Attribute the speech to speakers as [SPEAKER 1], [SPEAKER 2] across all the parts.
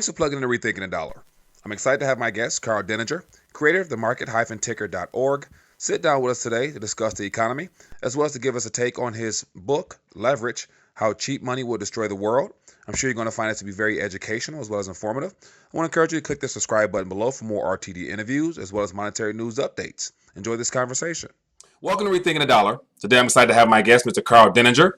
[SPEAKER 1] Thanks for plugging in to Rethinking the Dollar. I'm excited to have my guest, Karl Denninger, creator of the market-ticker.org, sit down with us today to discuss the economy, as well as to give us a take on his book, Leverage, How Cheap Money Will Destroy the World. I'm sure you're going to find it to be very educational as well as informative. I want to encourage you to click the subscribe button below for more RTD interviews as well as monetary news updates. Enjoy this conversation. Welcome to Rethinking the Dollar. Today I'm excited to have my guest, Mr. Karl Denninger.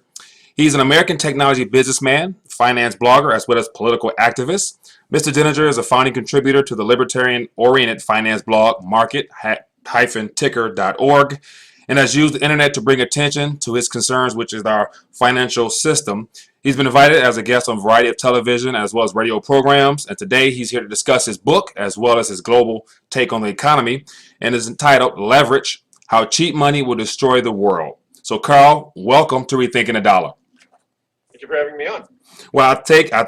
[SPEAKER 1] He's an American technology businessman, finance blogger, as well as political activist. Mr. Denninger is a founding contributor to the libertarian-oriented finance blog market-ticker.org and has used the internet to bring attention to his concerns, which is our financial system. He's been invited as a guest on a variety of television as well as radio programs, and today he's here to discuss his book as well as his global take on the economy, and is entitled Leverage, How Cheap Money Will Destroy the World. So, Karl, welcome to Rethinking the Dollar.
[SPEAKER 2] Thank you for having me on.
[SPEAKER 1] Well, I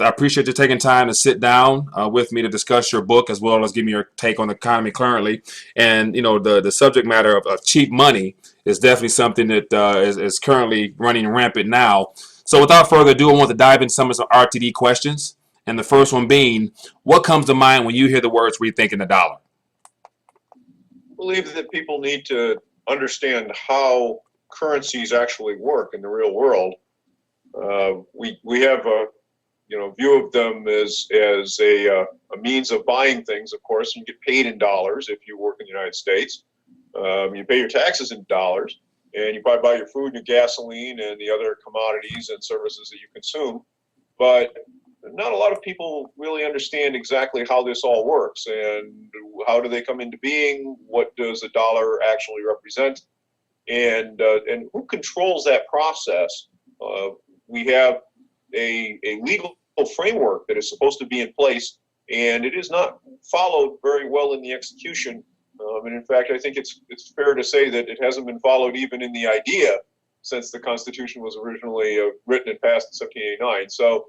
[SPEAKER 1] appreciate you taking time to sit down with me to discuss your book as well as give me your take on the economy currently. And, you know, the subject matter of cheap money is definitely something that is currently running rampant now. So without further ado, I want to dive into some RTD questions. And the first one being, what comes to mind when you hear the words rethinking the dollar?
[SPEAKER 2] I believe that people need to understand how currencies actually work in the real world. We have a view of them as a means of buying things. Of course, you get paid in dollars if you work in the United States. You pay your taxes in dollars, and you buy your food and your gasoline and the other commodities and services that you consume. But not a lot of people really understand exactly how this all works and how do they come into being. What does a dollar actually represent, and who controls that process? We have a legal framework that is supposed to be in place, and it is not followed very well in the execution. And in fact, I think it's fair to say that it hasn't been followed even in the idea since the Constitution was originally written and passed in 1789. So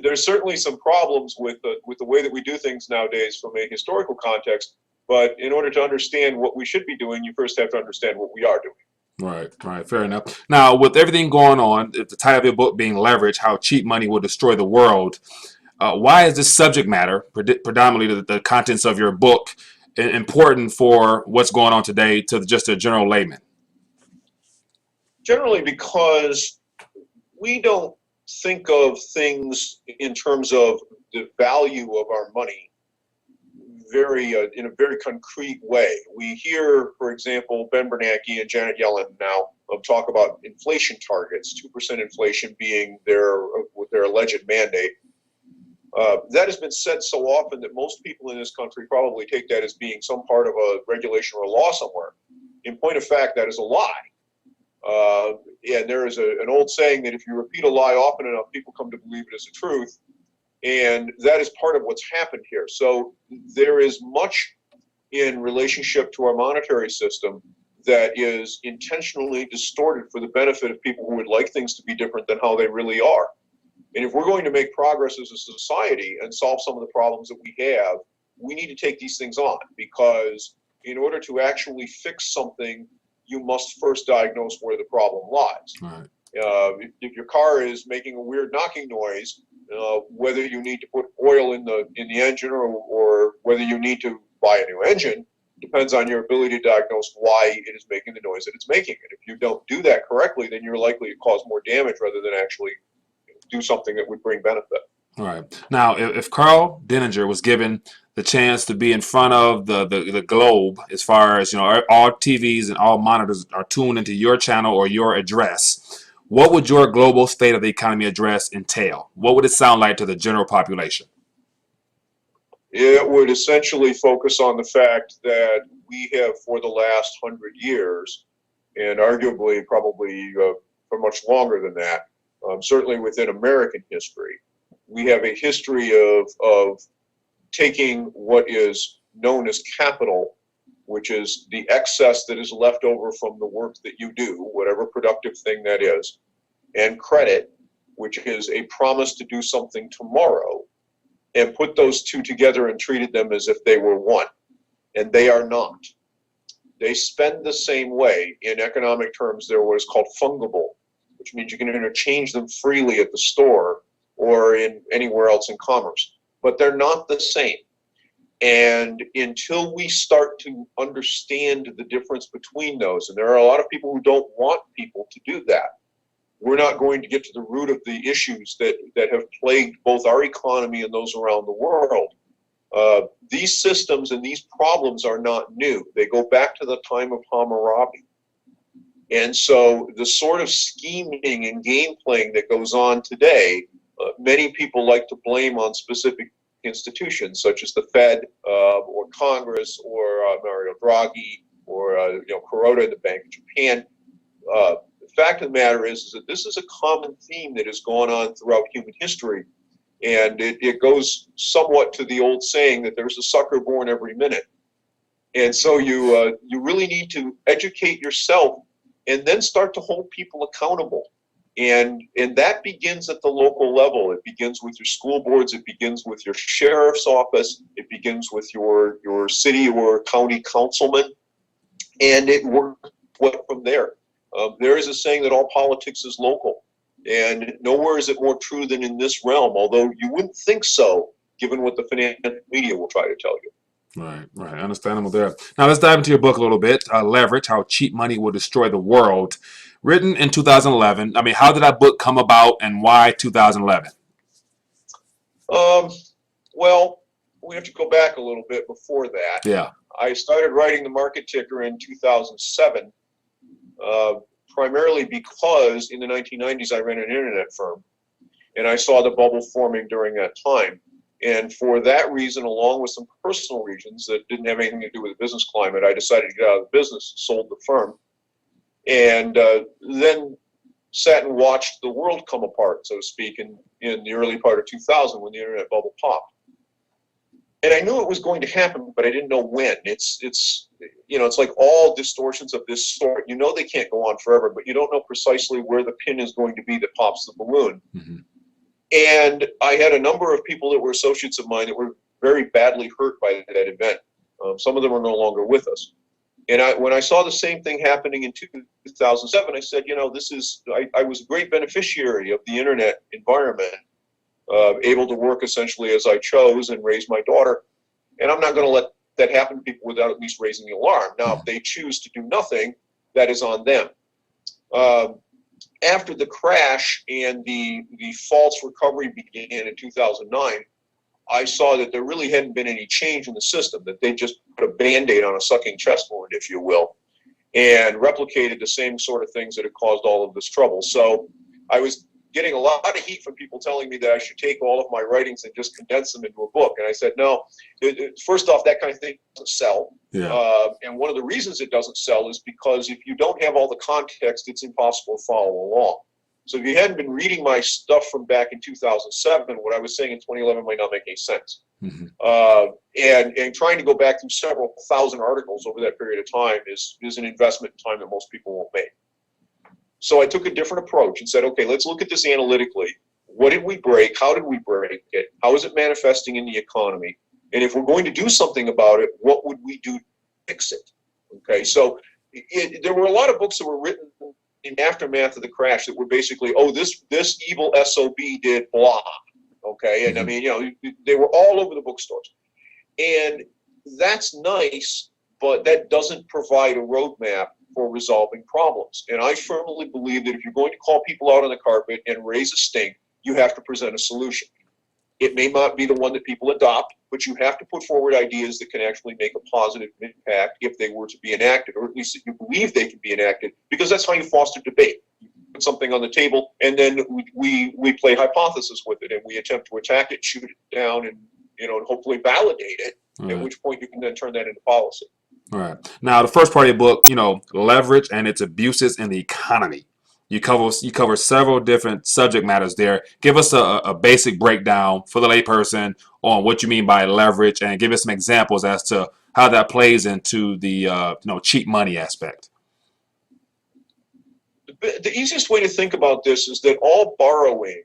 [SPEAKER 2] there's certainly some problems with the way that we do things nowadays from a historical context. But in order to understand what we should be doing, you first have to understand what we are doing.
[SPEAKER 1] Right, fair enough. Now, with everything going on, the title of your book being Leverage, How Cheap Money Will Destroy the World, why is this subject matter, predominantly the contents of your book, important for what's going on today to just a general layman?
[SPEAKER 2] Generally because we don't think of things in terms of the value of our money in a very concrete way. We hear, for example, Ben Bernanke and Janet Yellen now talk about inflation targets, 2% inflation being their alleged mandate. That has been said so often that most people in this country probably take that as being some part of a regulation or a law somewhere. In point of fact, that is a lie. And there is an old saying that if you repeat a lie often enough, people come to believe it as a truth. And that is part of what's happened here. So there is much in relationship to our monetary system that is intentionally distorted for the benefit of people who would like things to be different than how they really are. And if we're going to make progress as a society and solve some of the problems that we have, we need to take these things on, because in order to actually fix something, you must first diagnose where the problem lies.
[SPEAKER 1] Right.
[SPEAKER 2] If your car is making a weird knocking noise, whether you need to put oil in the engine or whether you need to buy a new engine depends on your ability to diagnose why it is making the noise that it's making. And if you don't do that correctly, then you're likely to cause more damage rather than actually do something that would bring benefit.
[SPEAKER 1] All right. Now, if Karl Denninger was given the chance to be in front of the globe, as far as, all TVs and all monitors are tuned into your channel or your address, what would your global state of the economy address entail? What would it sound like to the general population?
[SPEAKER 2] It would essentially focus on the fact that we have, for the last 100 years, and arguably probably for much longer than that, certainly within American history, we have a history of taking what is known as capital, which is the excess that is left over from the work that you do, whatever productive thing that is, and credit, which is a promise to do something tomorrow, and put those two together and treated them as if they were one. And they are not. They spend the same way. In economic terms, they're what is called fungible, which means you can interchange them freely at the store or in anywhere else in commerce. but they're not the same. And until we start to understand the difference between those, and there are a lot of people who don't want people to do that, we're not going to get to the root of the issues that have plagued both our economy and those around the world. These systems and these problems are not new. They go back to the time of Hammurabi. And so the sort of scheming and game playing that goes on today, many people like to blame on specific institutions such as the Fed or Congress or Mario Draghi or Kuroda in the Bank of Japan. The fact of the matter is that this is a common theme that has gone on throughout human history, and it goes somewhat to the old saying that there's a sucker born every minute. And so you really need to educate yourself and then start to hold people accountable. And that begins at the local level. It begins with your school boards. It begins with your sheriff's office. It begins with your city or county councilman. And it works from there. There is a saying that all politics is local. And nowhere is it more true than in this realm, although you wouldn't think so, given what the financial media will try to tell you.
[SPEAKER 1] Right. Understandable there. Now let's dive into your book a little bit. Leverage: How Cheap Money Will Destroy the World. Written in 2011. I mean, how did that book come about, and why 2011?
[SPEAKER 2] Well, we have to go back a little bit before that.
[SPEAKER 1] Yeah.
[SPEAKER 2] I started writing the Market Ticker in 2007, primarily because in the 1990s I ran an internet firm, and I saw the bubble forming during that time. And for that reason, along with some personal reasons that didn't have anything to do with the business climate, I decided to get out of the business, sold the firm, and then sat and watched the world come apart, so to speak, in the early part of 2000 when the internet bubble popped. And I knew it was going to happen, but I didn't know when. It's like all distortions of this sort. You know they can't go on forever, but you don't know precisely where the pin is going to be that pops the balloon.
[SPEAKER 1] Mm-hmm.
[SPEAKER 2] And I had a number of people that were associates of mine that were very badly hurt by that event. Some of them are no longer with us. And when I saw the same thing happening in 2007, I said, I was a great beneficiary of the internet environment, able to work essentially as I chose and raise my daughter. And I'm not going to let that happen to people without at least raising the alarm. Now, if they choose to do nothing, that is on them. After the crash and the false recovery began in 2009, I saw that there really hadn't been any change in the system, that they just put a Band-Aid on a sucking chest wound, if you will, and replicated the same sort of things that had caused all of this trouble. So I was getting a lot of heat from people telling me that I should take all of my writings and just condense them into a book. And I said, no, first off, that kind of thing doesn't sell.
[SPEAKER 1] Yeah.
[SPEAKER 2] And one of the reasons it doesn't sell is because if you don't have all the context, it's impossible to follow along. So if you hadn't been reading my stuff from back in 2007, what I was saying in 2011 might not make any sense.
[SPEAKER 1] Mm-hmm.
[SPEAKER 2] And trying to go back through several thousand articles over that period of time is an investment in time that most people won't make. So I took a different approach and said, okay, let's look at this analytically. What did we break? How did we break it? How is it manifesting in the economy? And if we're going to do something about it, what would we do to fix it? Okay, so there were a lot of books that were written in aftermath of the crash that were basically, this evil SOB did blah. Okay, and I mean, they were all over the bookstores. And that's nice, but that doesn't provide a roadmap for resolving problems. And I firmly believe that if you're going to call people out on the carpet and raise a stink, you have to present a solution. It may not be the one that people adopt, but you have to put forward ideas that can actually make a positive impact if they were to be enacted, or at least that you believe they can be enacted, because that's how you foster debate. You put something on the table, and then we play hypothesis with it, and we attempt to attack it, shoot it down, and hopefully validate it,
[SPEAKER 1] right.
[SPEAKER 2] At which point you can then turn that into policy.
[SPEAKER 1] All right. Now, the first part of your book, leverage and its abuses in the economy. You cover several different subject matters there. Give us a basic breakdown for the layperson on what you mean by leverage, and give us some examples as to how that plays into the cheap money aspect.
[SPEAKER 2] The easiest way to think about this is that all borrowing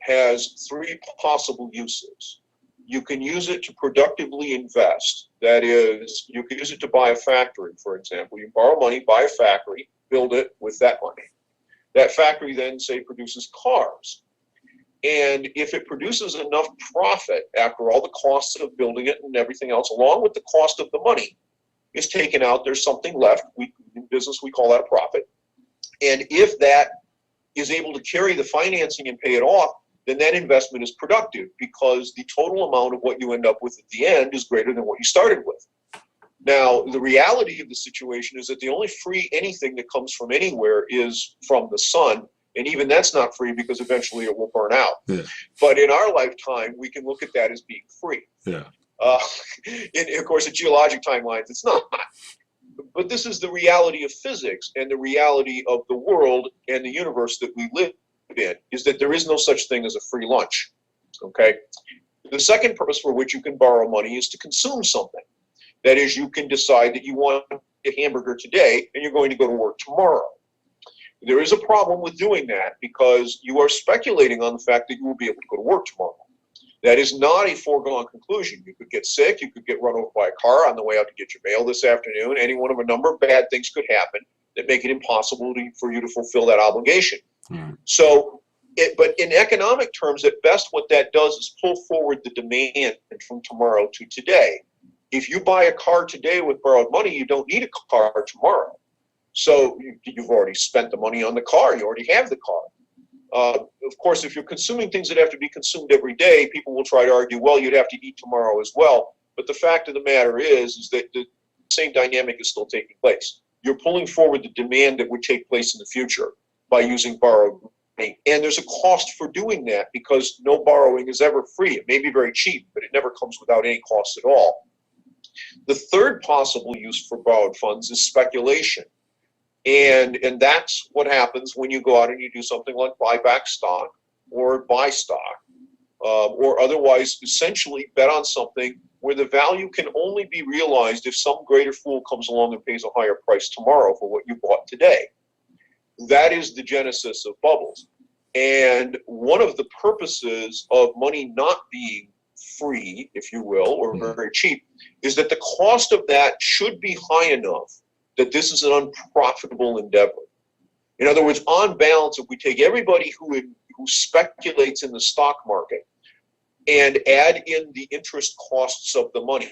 [SPEAKER 2] has three possible uses. You can use it to productively invest. That is, you can use it to buy a factory, for example. You borrow money, buy a factory, build it with that money. That factory then, say, produces cars. And if it produces enough profit after all the costs of building it and everything else, along with the cost of the money is taken out, there's something left. In business, we call that a profit. And if that is able to carry the financing and pay it off, then that investment is productive because the total amount of what you end up with at the end is greater than what you started with. Now, the reality of the situation is that the only free anything that comes from anywhere is from the sun. And even that's not free because eventually it will burn out.
[SPEAKER 3] Yeah.
[SPEAKER 2] But in our lifetime, we can look at that as being free.
[SPEAKER 3] Yeah.
[SPEAKER 2] Of course, in geologic timelines, it's not. But this is the reality of physics and the reality of the world and the universe that we live in, is that there is no such thing as a free lunch. Okay? The second purpose for which you can borrow money is to consume something. That is, you can decide that you want a hamburger today and you're going to go to work tomorrow. There is a problem with doing that because you are speculating on the fact that you will be able to go to work tomorrow. That is not a foregone conclusion. You could get sick, you could get run over by a car on the way out to get your mail this afternoon. Any one of a number of bad things could happen that make it impossible for you to fulfill that obligation.
[SPEAKER 3] Mm.
[SPEAKER 2] But in economic terms, at best, what that does is pull forward the demand from tomorrow to today. If you buy a car today with borrowed money, you don't need a car tomorrow. So you've already spent the money on the car. You already have the car. Of course, if you're consuming things that have to be consumed every day, people will try to argue, well, you'd have to eat tomorrow as well. But the fact of the matter is that the same dynamic is still taking place. You're pulling forward the demand that would take place in the future by using borrowed money. And there's a cost for doing that because no borrowing is ever free. It may be very cheap, but it never comes without any cost at all. The third possible use for borrowed funds is speculation. And that's what happens when you go out and you do something like buy back stock or buy stock or otherwise essentially bet on something where the value can only be realized if some greater fool comes along and pays a higher price tomorrow for what you bought today. That is the genesis of bubbles. And one of the purposes of money not being free, if you will, or very cheap, is that the cost of that should be high enough that this is an unprofitable endeavor. In other words, on balance, if we take everybody who speculates in the stock market and add in the interest costs of the money,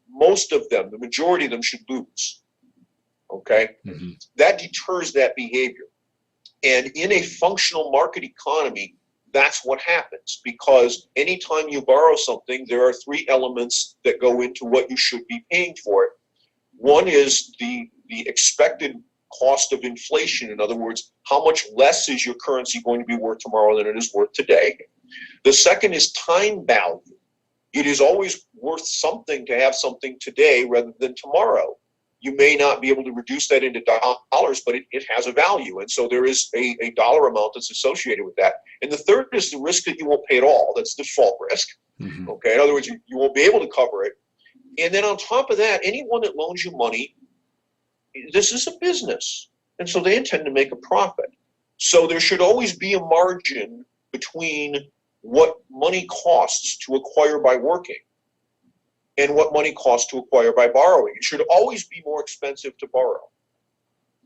[SPEAKER 2] most of them, the majority of them should lose. Okay? Mm-hmm. That deters that behavior. And in a functional market economy, that's what happens, because anytime you borrow something, there are three elements that go into what you should be paying for it. One is the expected cost of inflation. In other words, how much less is your currency going to be worth tomorrow than it is worth today? The second is time value. It is always worth something to have something today rather than tomorrow. You may not be able to reduce that into dollars, but it has a value. And so there is a dollar amount that's associated with that. And the third is the risk that you won't pay at all. That's default risk. Mm-hmm. Okay. In other words, you won't be able to cover it. And then on top of that, anyone that loans you money, this is a business. And so they intend to make a profit. So there should always be a margin between what money costs to acquire by working and what money costs to acquire by borrowing. It should always be more expensive to borrow.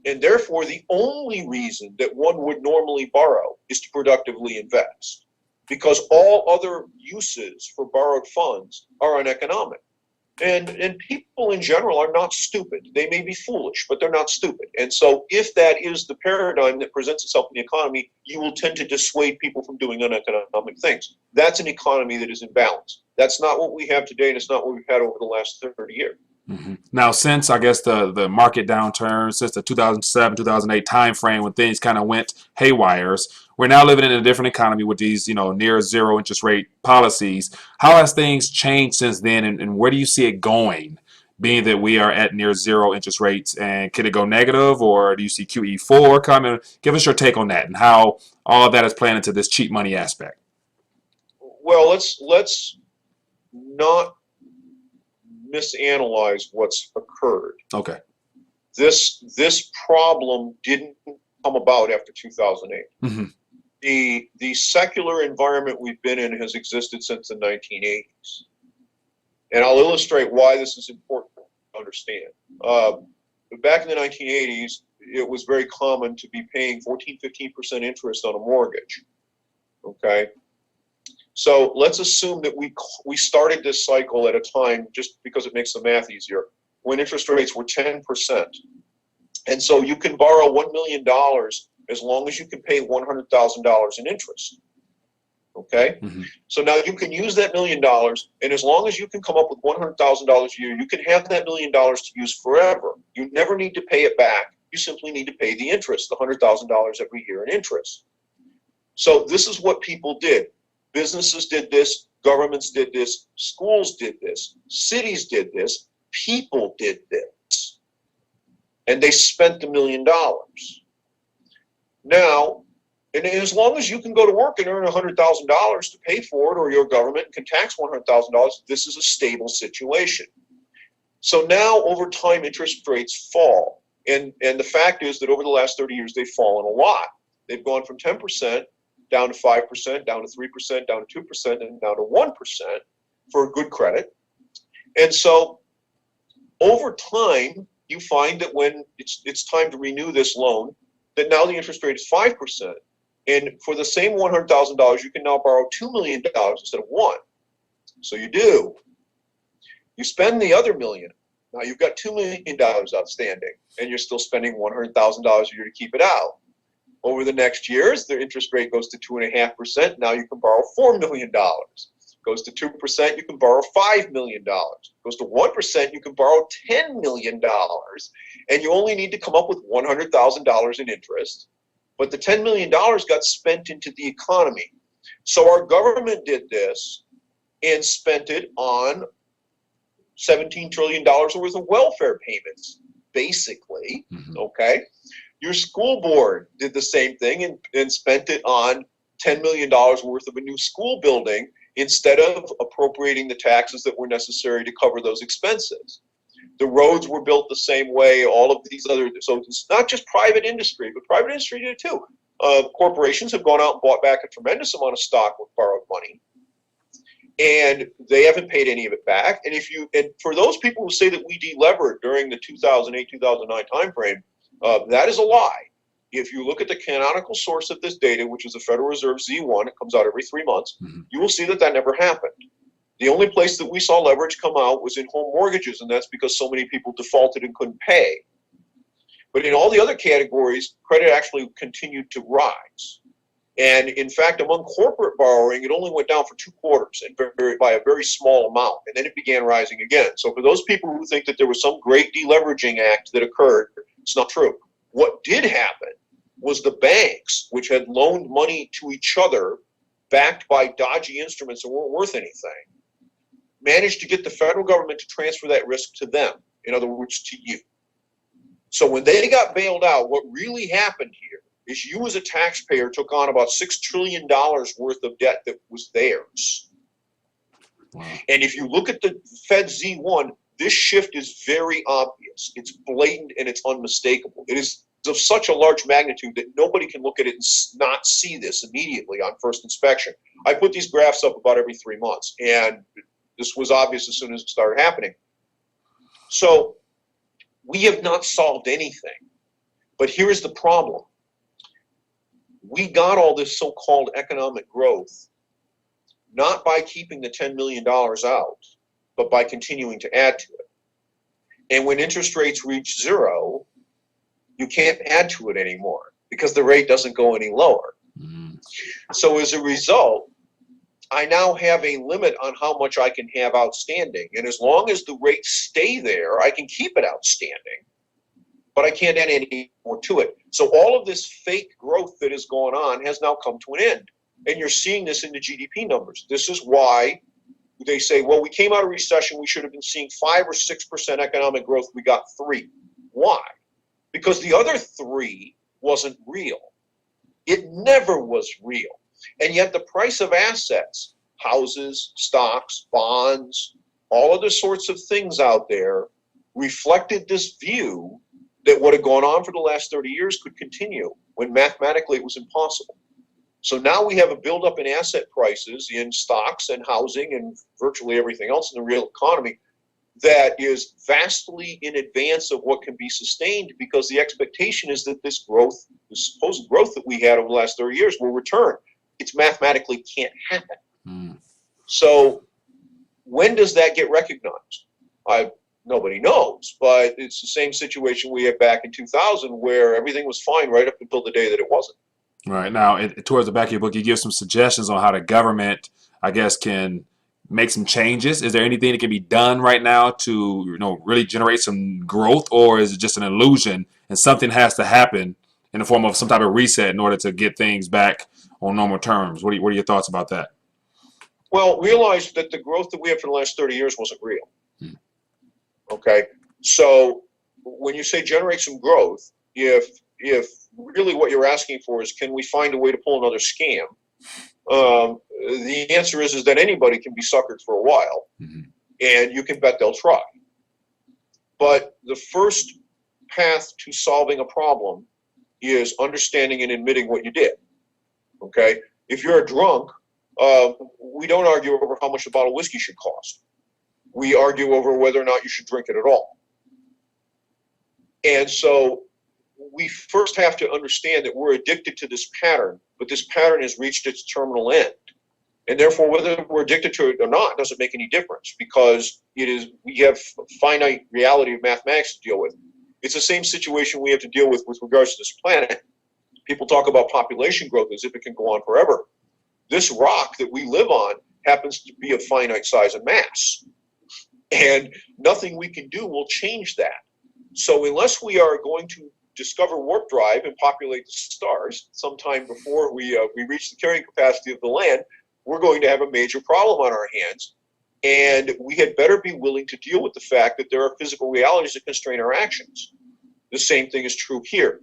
[SPEAKER 2] And therefore, the only reason that one would normally borrow is to productively invest, because all other uses for borrowed funds are uneconomic. And people in general are not stupid. They may be foolish, but they're not stupid. And so if that is the paradigm that presents itself in the economy, you will tend to dissuade people from doing uneconomic things. That's an economy that is in balance. That's not what we have today, and it's not what we've had over the last 30 years.
[SPEAKER 3] Mm-hmm. Now, since I guess the market downturn, since the 2007, 2008 timeframe when things kind of went haywires, we're now living in a different economy with these, near zero interest rate policies. How has things changed since then, and where do you see it going, being that we are at near zero interest rates? And could it go negative, or do you see QE4 coming? Give us your take on that and how all of that is playing into this cheap money aspect.
[SPEAKER 2] Well, let's not misanalyze what's occurred.
[SPEAKER 3] Okay.
[SPEAKER 2] This problem didn't come about after 2008. Mm-hmm. The secular environment we've been in has existed since the 1980s. And I'll illustrate why this is important to understand. Back in the 1980s, it was very common to be paying 14, 15% interest on a mortgage. Okay? So let's assume that we started this cycle at a time, just because it makes the math easier, when interest rates were 10%. And so you can borrow $1 million as long as you can pay $100,000 in interest. Okay?
[SPEAKER 3] Mm-hmm.
[SPEAKER 2] So now you can use that $1 million, and as long as you can come up with $100,000 a year, you can have that $1 million to use forever. You never need to pay it back. You simply need to pay the interest, the $100,000 every year in interest. So this is what people did. Businesses did this, governments did this, schools did this, cities did this, people did this. And they spent $1 million. Now, and as long as you can go to work and earn $100,000 to pay for it, or your government can tax $100,000, this is a stable situation. So now, over time, interest rates fall. And the fact is that over the last 30 years, they've fallen a lot. They've gone from 10% down to 5%, down to 3%, down to 2%, and down to 1% for a good credit. And so over time, you find that when it's time to renew this loan, that now the interest rate is 5%. And for the same $100,000, you can now borrow $2 million instead of $1. So you do. You spend the other $1 million. Now you've got $2 million outstanding, and you're still spending $100,000 a year to keep it out. Over the next years, the interest rate goes to 2.5%. Now you can borrow $4 million. Goes to 2%, you can borrow $5 million. Goes to 1%, you can borrow $10 million. And you only need to come up with $100,000 in interest. But the $10 million got spent into the economy. So our government did this and spent it on $17 trillion worth of welfare payments, basically. Mm-hmm. Okay. Your school board did the same thing and spent it on $10 million worth of a new school building instead of appropriating the taxes that were necessary to cover those expenses. The roads were built the same way, all of these other, so it's not just private industry, but private industry did it too. Corporations have gone out and bought back a tremendous amount of stock with borrowed money, and they haven't paid any of it back. And for those people who say that we delevered during the 2008-2009 timeframe, that is a lie. If you look at the canonical source of this data, which is the Federal Reserve Z1, it comes out every 3 months, mm-hmm. You will see that never happened. The only place that we saw leverage come out was in home mortgages, and that's because so many people defaulted and couldn't pay. But in all the other categories, credit actually continued to rise. And in fact, among corporate borrowing, it only went down for 2 quarters and by a very small amount, and then it began rising again. So for those people who think that there was some great deleveraging act that occurred, it's not true. What did happen was the banks, which had loaned money to each other, backed by dodgy instruments that weren't worth anything, managed to get the federal government to transfer that risk to them, in other words, to you. So when they got bailed out, what really happened here is you as a taxpayer took on about $6 trillion worth of debt that was theirs. Wow. And if you look at the Fed Z1, this shift is very obvious. It's blatant and it's unmistakable. It is of such a large magnitude that nobody can look at it and not see this immediately on first inspection. I put these graphs up about every 3 months, and this was obvious as soon as it started happening. So we have not solved anything. But here's the problem. We got all this so-called economic growth not by keeping the $10 million out, but by continuing to add to it. And when interest rates reach zero, you can't add to it anymore because the rate doesn't go any lower. Mm-hmm. So as a result, I now have a limit on how much I can have outstanding. And as long as the rates stay there, I can keep it outstanding, but I can't add any more to it. So all of this fake growth that is going on has now come to an end. And you're seeing this in the GDP numbers. This is why they say, well, we came out of recession, we should have been seeing 5 or 6% economic growth. We got 3. Why? Because the other 3 wasn't real. It never was real. And yet the price of assets, houses, stocks, bonds, all of the sorts of things out there reflected this view that what had gone on for the last 30 years could continue when mathematically it was impossible. So now we have a buildup in asset prices in stocks and housing and virtually everything else in the real economy that is vastly in advance of what can be sustained, because the expectation is that this growth, this supposed growth that we had over the last 30 years will return. It mathematically can't happen. Mm. So when does that get recognized? Nobody knows, but it's the same situation we had back in 2000 where everything was fine right up until the day that it wasn't.
[SPEAKER 3] Right. Now, towards the back of your book, you give some suggestions on how the government, I guess, can make some changes. Is there anything that can be done right now to, really generate some growth, or is it just an illusion and something has to happen in the form of some type of reset in order to get things back on normal terms? What are your thoughts about that?
[SPEAKER 2] Well, realize that the growth that we had for the last 30 years wasn't real. Okay. So when you say generate some growth, if really what you're asking for is can we find a way to pull another scam, the answer is that anybody can be suckered for a while, and you can bet they'll try. But the first path to solving a problem is understanding and admitting what you did. Okay? If you're a drunk, we don't argue over how much a bottle of whiskey should cost. We argue over whether or not you should drink it at all. And so we first have to understand that we're addicted to this pattern, but this pattern has reached its terminal end. And therefore, whether we're addicted to it or not doesn't make any difference, because we have finite reality of mathematics to deal with. It's the same situation we have to deal with regards to this planet. People talk about population growth as if it can go on forever. This rock that we live on happens to be of finite size and mass. And nothing we can do will change that. So unless we are going to discover warp drive and populate the stars sometime before we reach the carrying capacity of the land, we're going to have a major problem on our hands. And we had better be willing to deal with the fact that there are physical realities that constrain our actions. The same thing is true here.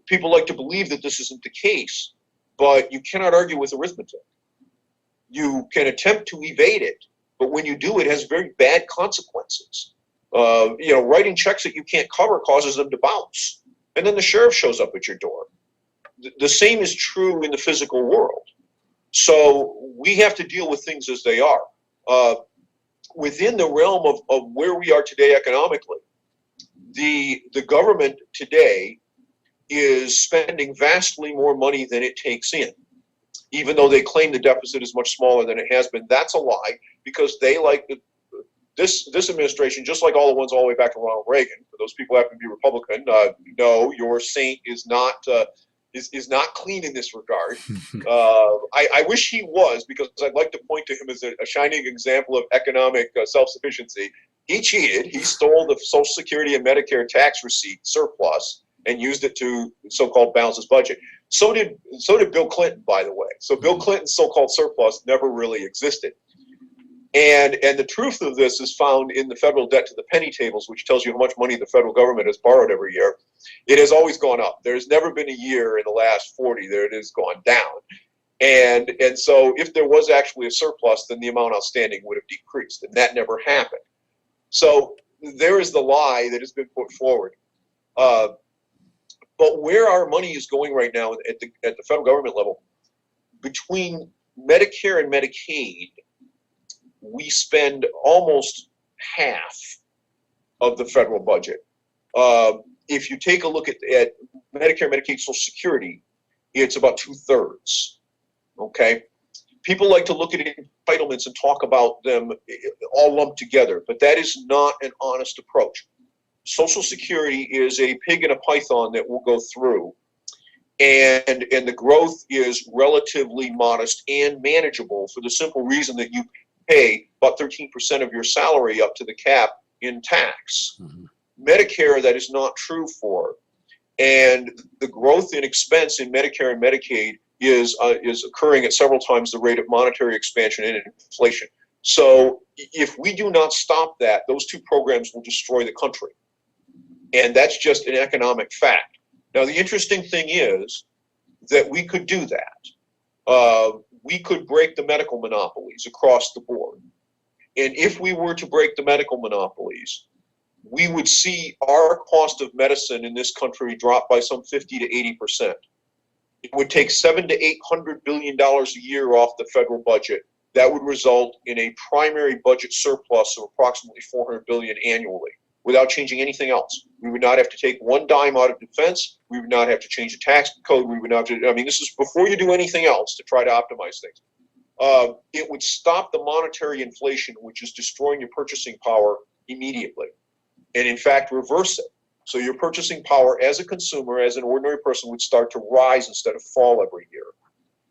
[SPEAKER 2] People like to believe that this isn't the case, but you cannot argue with arithmetic. You can attempt to evade it, but when you do, it has very bad consequences. Writing checks that you can't cover causes them to bounce, and then the sheriff shows up at your door. The same is true in the physical world. So we have to deal with things as they are. Within the realm of where we are today economically, the government today is spending vastly more money than it takes in. Even though they claim the deficit is much smaller than it has been, that's a lie, because they like this administration, just like all the ones all the way back to Ronald Reagan. For those people who happen to be Republican, no, your saint is not clean in this regard. I wish he was, because I'd like to point to him as a shining example of economic self-sufficiency. He cheated. He stole the Social Security and Medicare tax receipt surplus and used it to so-called balance his budget. So did Bill Clinton, by the way. So Bill Clinton's so-called surplus never really existed. And the truth of this is found in the federal debt to the penny tables, which tells you how much money the federal government has borrowed every year. It has always gone up. There's never been a year in the last 40 that it has gone down. And so if there was actually a surplus, then the amount outstanding would have decreased, and that never happened. So there is the lie that has been put forward. But where our money is going right now at the federal government level, between Medicare and Medicaid, we spend almost half of the federal budget. If you take a look at Medicare, Medicaid, Social Security, it's about 2/3. Okay? People like to look at entitlements and talk about them all lumped together, but that is not an honest approach. Social Security is a pig in a python that will go through, and the growth is relatively modest and manageable for the simple reason that you pay about 13% of your salary up to the cap in tax. Medicare, that is not true for, and the growth in expense in Medicare and Medicaid is occurring at several times the rate of monetary expansion and inflation. So if we do not stop that, those two programs will destroy the country. And that's just an economic fact. Now, the interesting thing is that we could do that. We could break the medical monopolies across the board. And if we were to break the medical monopolies, we would see our cost of medicine in this country drop by some 50 to 80%. It would take $700 to $800 billion a year off the federal budget. That would result in a primary budget surplus of approximately $400 billion annually, without changing anything else. We would not have to take one dime out of defense. We would not have to change the tax code. We would not have to, this is before you do anything else to try to optimize things. it would stop the monetary inflation, which is destroying your purchasing power immediately, and in fact reverse it. So your purchasing power as a consumer, as an ordinary person, would start to rise instead of fall every year.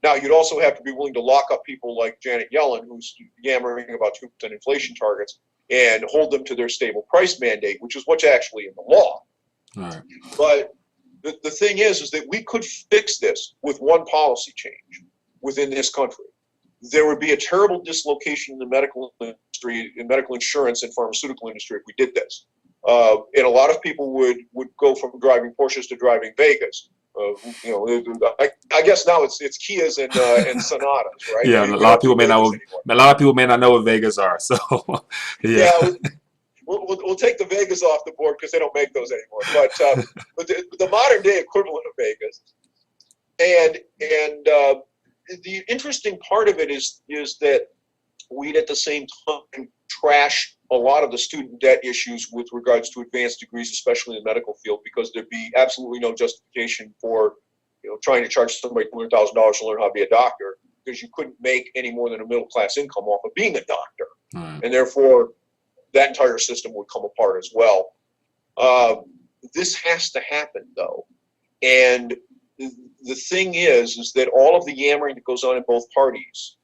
[SPEAKER 2] Now, you'd also have to be willing to lock up people like Janet Yellen, who's yammering about 2% inflation targets, and hold them to their stable price mandate, which is what's actually in the law.
[SPEAKER 3] Right.
[SPEAKER 2] But the thing is that we could fix this with one policy change within this country. There would be a terrible dislocation in the medical industry, in medical insurance and pharmaceutical industry if we did this. And a lot of people would go from driving Porsches to driving Vegas. I guess now it's Kias and Sonatas, right?
[SPEAKER 3] Yeah,
[SPEAKER 2] We
[SPEAKER 3] a
[SPEAKER 2] don't
[SPEAKER 3] lot of
[SPEAKER 2] do
[SPEAKER 3] people may
[SPEAKER 2] Vegas
[SPEAKER 3] not.
[SPEAKER 2] anymore.
[SPEAKER 3] A lot of people may not know what Vegas are. So, yeah.
[SPEAKER 2] Yeah, we'll take the Vegas off the board because they don't make those anymore. But the modern day equivalent of Vegas, and the interesting part of it is that we'd at the same time trash a lot of the student debt issues with regards to advanced degrees, especially in the medical field, because there'd be absolutely no justification for trying to charge somebody $200,000 to learn how to be a doctor, because you couldn't make any more than a middle class income off of being a doctor, and therefore that entire system would come apart as well. This has to happen though, and the thing is that all of the yammering that goes on in both parties,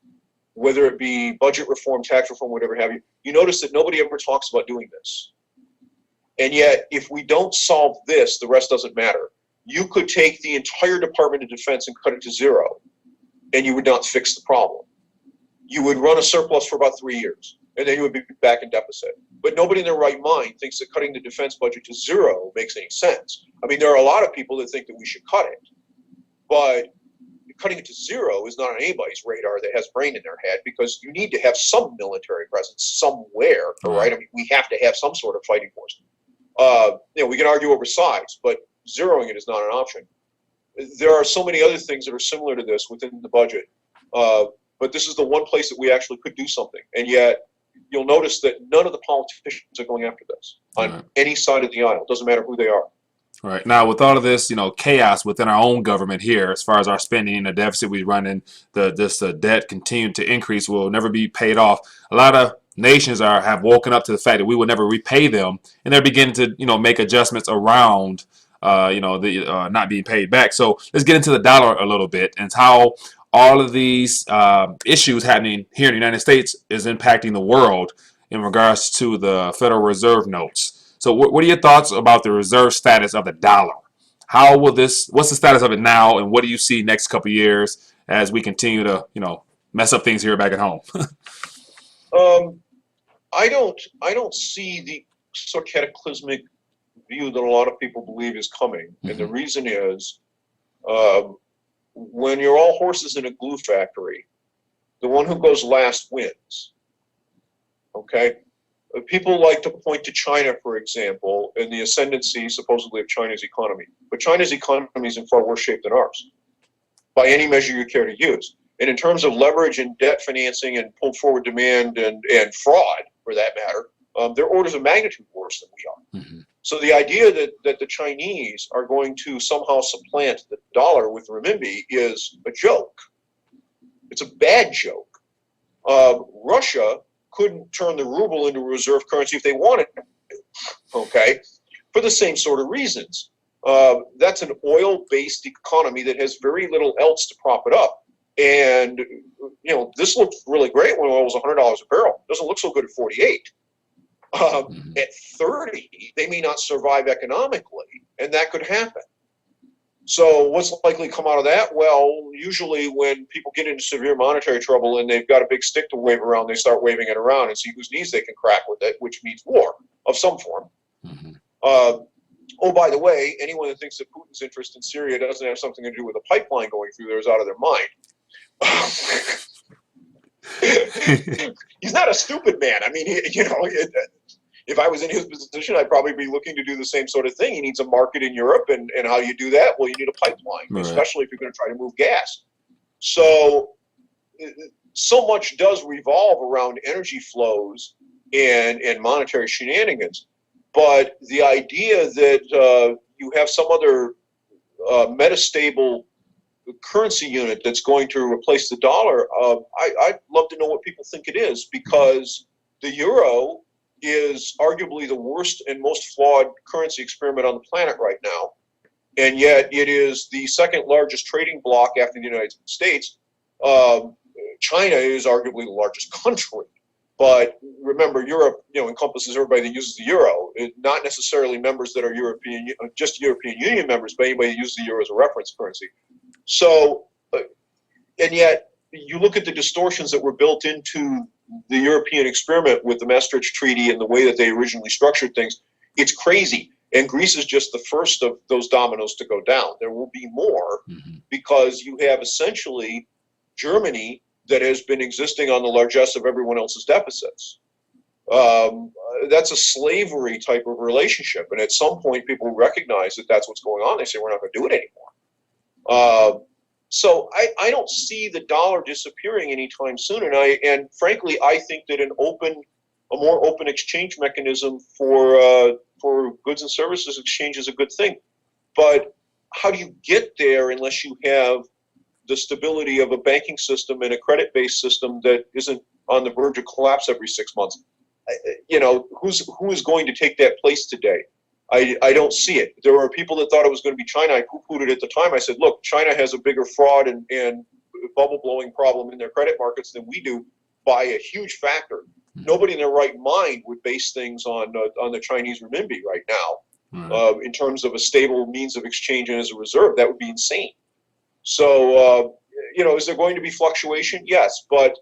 [SPEAKER 2] whether it be budget reform, tax reform, whatever have you, you notice that nobody ever talks about doing this. And yet, if we don't solve this, the rest doesn't matter. You could take the entire Department of Defense and cut it to zero, and you would not fix the problem. You would run a surplus for about 3 years, and then you would be back in deficit. But nobody in their right mind thinks that cutting the defense budget to zero makes any sense. I mean, there are a lot of people that think that we should cut it, but cutting it to zero is not on anybody's radar that has brain in their head, because you need to have some military presence somewhere, right? I mean, we have to have some sort of fighting force. We can argue over size, but zeroing it is not an option. There are so many other things that are similar to this within the budget, but this is the one place that we actually could do something. And yet, you'll notice that none of the politicians are going after this on any side of the aisle. It doesn't matter who they are.
[SPEAKER 3] Right. Now, with all of this, chaos within our own government here, as far as our spending and the deficit we run in, this debt continuing to increase, will never be paid off. A lot of nations have woken up to the fact that we will never repay them, and they're beginning to, make adjustments around, the not being paid back. So let's get into the dollar a little bit and how all of these issues happening here in the United States is impacting the world in regards to the Federal Reserve notes. So what are your thoughts about the reserve status of the dollar? What's the status of it now, and what do you see next couple of years as we continue to, mess up things here back at home?
[SPEAKER 2] I don't see the sort of cataclysmic view that a lot of people believe is coming. And the reason is, when you're all horses in a glue factory, the one who goes last wins. Okay? People like to point to China, for example, and the ascendancy supposedly of China's economy. But China's economy is in far worse shape than ours, by any measure you care to use. And in terms of leverage and debt financing and pulled forward demand and fraud, for that matter, they're orders of magnitude worse than we are. So the idea that the Chinese are going to somehow supplant the dollar with renminbi is a joke. It's a bad joke. Russia couldn't turn the ruble into a reserve currency if they wanted to, okay, for the same sort of reasons. That's an oil-based economy that has very little else to prop it up. And, this looked really great when oil was $100 a barrel. Doesn't look so good at 48. At 30, they may not survive economically, and that could happen. So what's likely to come out of that? Well, usually when people get into severe monetary trouble and they've got a big stick to wave around, they start waving it around and see whose knees they can crack with it, which means war of some form. Oh, by the way, anyone that thinks that Putin's interest in Syria doesn't have something to do with a pipeline going through there is out of their mind. He's not a stupid man. I mean, if I was in his position, I'd probably be looking to do the same sort of thing. He needs a market in Europe, and how do you do that? Well, you need a pipeline, especially if you're going to try to move gas. So much does revolve around energy flows and monetary shenanigans. But the idea that you have some other metastable currency unit that's going to replace the dollar, I'd love to know what people think it is, because the euro is arguably the worst and most flawed currency experiment on the planet right now. And yet it is the second largest trading bloc after the United States. China is arguably the largest country. But remember, Europe, encompasses everybody that uses the euro, not necessarily members that are just European Union members, but anybody that uses the euro as a reference currency. So, and yet you look at the distortions that were built into the European experiment with the Maastricht Treaty and the way that they originally structured things. It's crazy. And Greece is just the first of those dominoes to go down. There will be more, because you have essentially Germany that has been existing on the largesse of everyone else's deficits. That's a slavery type of relationship. And at some point, people recognize that that's what's going on. They say, we're not going to do it anymore. So I don't see the dollar disappearing anytime soon. And frankly, I think that a more open exchange mechanism for goods and services exchange is a good thing. But how do you get there unless you have the stability of a banking system and a credit-based system that isn't on the verge of collapse every 6 months? Who is going to take that place today? I don't see it. There were people that thought it was going to be China. I poo-pooed it at the time. I said, look, China has a bigger fraud and bubble-blowing problem in their credit markets than we do by a huge factor. Nobody in their right mind would base things on the Chinese renminbi right now, in terms of a stable means of exchange and as a reserve. That would be insane. So, is there going to be fluctuation? Yes. But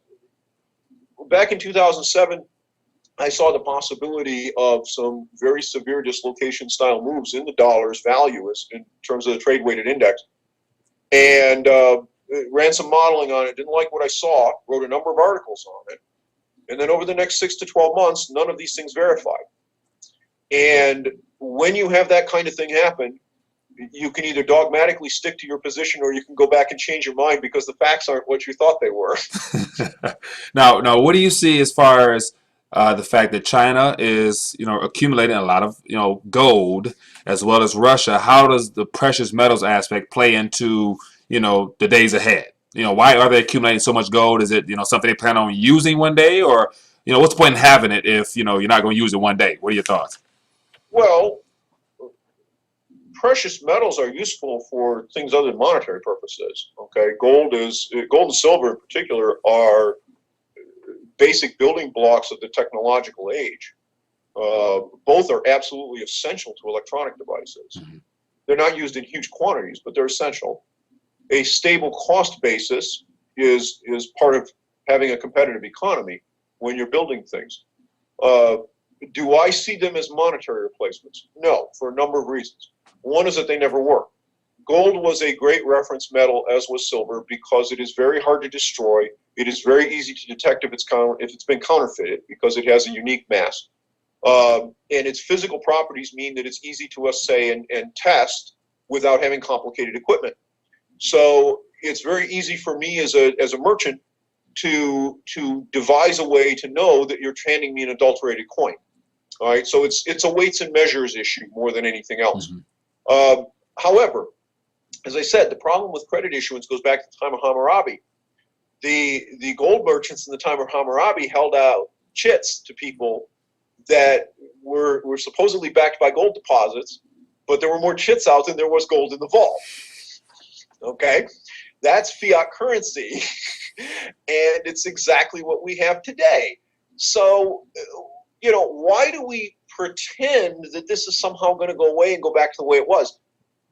[SPEAKER 2] back in 2007, I saw the possibility of some very severe dislocation style moves in the dollar's value in terms of the trade weighted index, and ran some modeling on it. Didn't like what I saw, wrote a number of articles on it. And then over the next 6 to 12 months, none of these things verified. And when you have that kind of thing happen, you can either dogmatically stick to your position, or you can go back and change your mind because the facts aren't what you thought they were.
[SPEAKER 3] Now, what do you see as far as the fact that China is, accumulating a lot of, gold, as well as Russia? How does the precious metals aspect play into, the days ahead? Why are they accumulating so much gold? Is it, something they plan on using one day, or, what's the point in having it if, you're not going to use it one day? What are your thoughts?
[SPEAKER 2] Well, precious metals are useful for things other than monetary purposes. Okay, gold and silver in particular are basic building blocks of the technological age. Both are absolutely essential to electronic devices. They're not used in huge quantities, but they're essential. A stable cost basis is part of having a competitive economy when you're building things. Do I see them as monetary replacements? No, for a number of reasons. One is that they never were. Gold was a great reference metal, as was silver, because it is very hard to destroy. It is very easy to detect if it's been counterfeited, because it has a unique mass. And its physical properties mean that it's easy to assay and test without having complicated equipment. So it's very easy for me as a merchant to devise a way to know that you're handing me an adulterated coin. All right, so it's a weights and measures issue more than anything else. However, as I said, the problem with credit issuance goes back to the time of Hammurabi. The gold merchants in the time of Hammurabi held out chits to people that were supposedly backed by gold deposits, but there were more chits out than there was gold in the vault. Okay, that's fiat currency, and it's exactly what we have today. So, why do we pretend that this is somehow going to go away and go back to the way it was?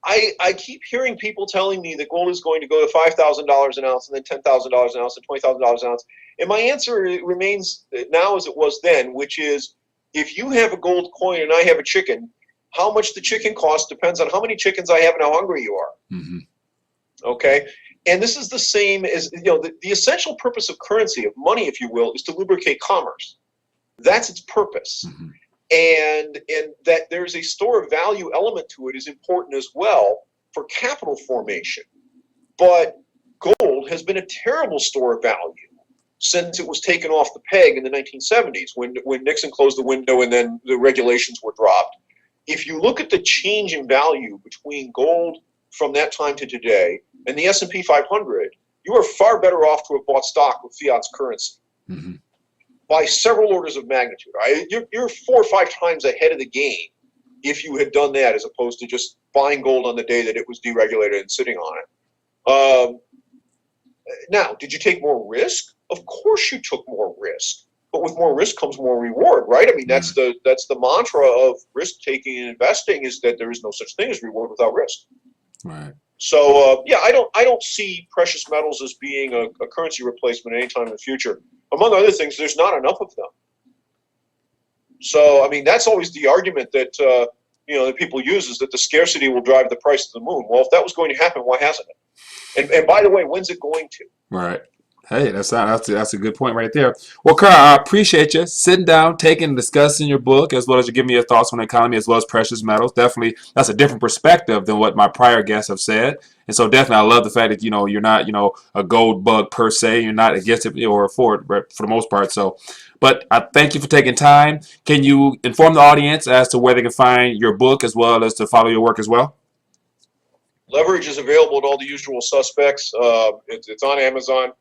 [SPEAKER 2] I keep hearing people telling me that gold is going to go to $5,000 an ounce, and then $10,000 an ounce, and $20,000 an ounce. And my answer remains now as it was then, which is, if you have a gold coin and I have a chicken, how much the chicken costs depends on how many chickens I have and how hungry you are. Okay? And this is the same as, the essential purpose of currency, of money, if you will, is to lubricate commerce. That's its purpose. And that there's a store of value element to it is important as well for capital formation. But gold has been a terrible store of value since it was taken off the peg in the 1970s when Nixon closed the window and then the regulations were dropped. If you look at the change in value between gold from that time to today and the S&P 500, you are far better off to have bought stock with fiat's currency
[SPEAKER 3] Mm-hmm.
[SPEAKER 2] by several orders of magnitude. Right? You're 4 or 5 times ahead of the game if you had done that, as opposed to just buying gold on the day that it was deregulated and sitting on it. Now, did you take more risk? Of course you took more risk. But with more risk comes more reward, right? I mean, that's the mantra of risk taking and investing, is that there is no such thing as reward without risk.
[SPEAKER 3] Right.
[SPEAKER 2] So yeah, I don't see precious metals as being a currency replacement anytime in the future. Among other things, there's not enough of them. So I mean, that's always the argument that that people use, is that the scarcity will drive the price to the moon. Well, if that was going to happen, why hasn't it? And by the way, when's it going to?
[SPEAKER 3] Right. Hey, that's a good point right there. Well, Karl, I appreciate you sitting down, taking, and discussing your book, as well as you giving me your thoughts on the economy, as well as precious metals. Definitely, that's a different perspective than what my prior guests have said. And so, definitely, I love the fact that you're not a gold bug per se. You're not against it or for it for the most part. So, but I thank you for taking time. Can you inform the audience as to where they can find your book, as well as to follow your work as well?
[SPEAKER 2] Leverage is available at all the usual suspects. It's on Amazon.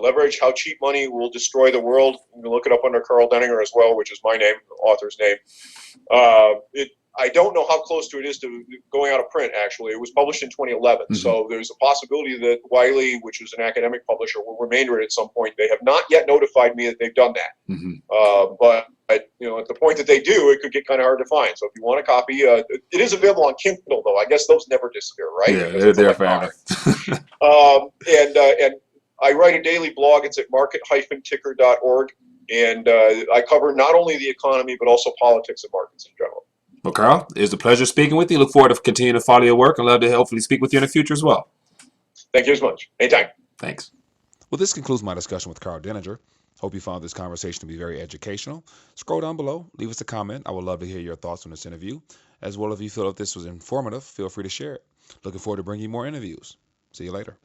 [SPEAKER 2] Leverage: How Cheap Money Will Destroy the World. You can look it up under Karl Denninger as well, which is my name, the author's name. I don't know how close to it is to going out of print, actually. It was published in 2011,
[SPEAKER 3] Mm-hmm.
[SPEAKER 2] so there's a possibility that Wiley, which is an academic publisher, will remainder it at some point. They have not yet notified me that they've done that.
[SPEAKER 3] Mm-hmm.
[SPEAKER 2] But at the point that they do, it could get kind of hard to find. So if you want a copy, it is available on Kindle, though. I guess those never disappear, right?
[SPEAKER 3] Yeah,
[SPEAKER 2] Because
[SPEAKER 3] they're
[SPEAKER 2] it's
[SPEAKER 3] there
[SPEAKER 2] electronic.
[SPEAKER 3] forever.
[SPEAKER 2] And I write a daily blog. It's at market-ticker.org, and I cover not only the economy but also politics and markets in general.
[SPEAKER 3] Well, Karl, it's a pleasure speaking with you. Look forward to continuing to follow your work, and love to hopefully speak with you in the future as well.
[SPEAKER 2] Thank you as much. Anytime.
[SPEAKER 3] Thanks.
[SPEAKER 1] Well, this concludes my discussion with Karl Denninger. Hope you found this conversation to be very educational. Scroll down below, leave us a comment. I would love to hear your thoughts on this interview. As well, if you feel that this was informative, feel free to share it. Looking forward to bringing you more interviews. See you later.